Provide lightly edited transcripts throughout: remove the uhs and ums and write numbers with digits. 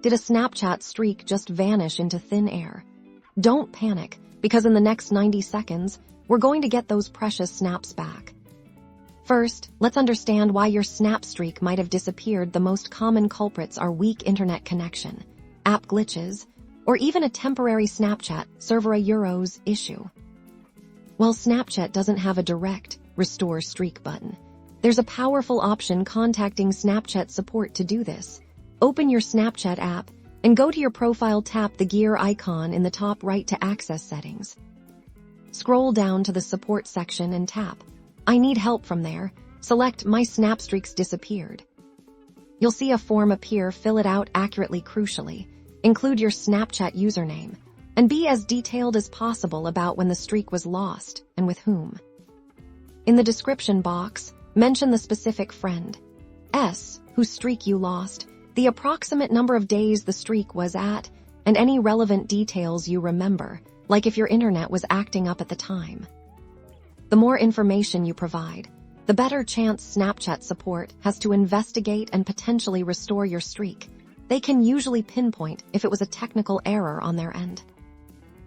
Did a Snapchat streak just vanish into thin air? Don't panic, because in the next 90 seconds, we're going to get those precious snaps back. First, let's understand why your Snap streak might have disappeared. The most common culprits are weak internet connection, app glitches, or even a temporary Snapchat server errors issue. While Snapchat doesn't have a direct restore streak button, there's a powerful option contacting Snapchat support to do this. Open your Snapchat app and go to your profile. Tap the gear icon in the top right to access settings. Scroll down to the support section and tap I need help. From there, select My Snapstreaks Disappeared. You'll see a form appear. Fill it out accurately. Crucially, include your Snapchat username and be as detailed as possible about when the streak was lost and with whom. In the description box, mention the specific friend whose streak you lost, the approximate number of days the streak was at, and any relevant details you remember, like if your internet was acting up at the time. The more information you provide, the better chance Snapchat support has to investigate and potentially restore your streak. They can usually pinpoint if it was a technical error on their end.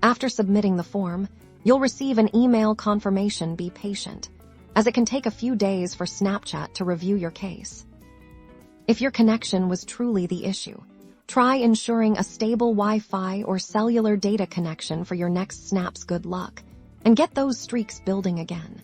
After submitting the form, you'll receive an email confirmation. Be patient, as it can take a few days for Snapchat to review your case. If your connection was truly the issue, try ensuring a stable Wi-Fi or cellular data connection for your next snaps. Good luck, and get those streaks building again.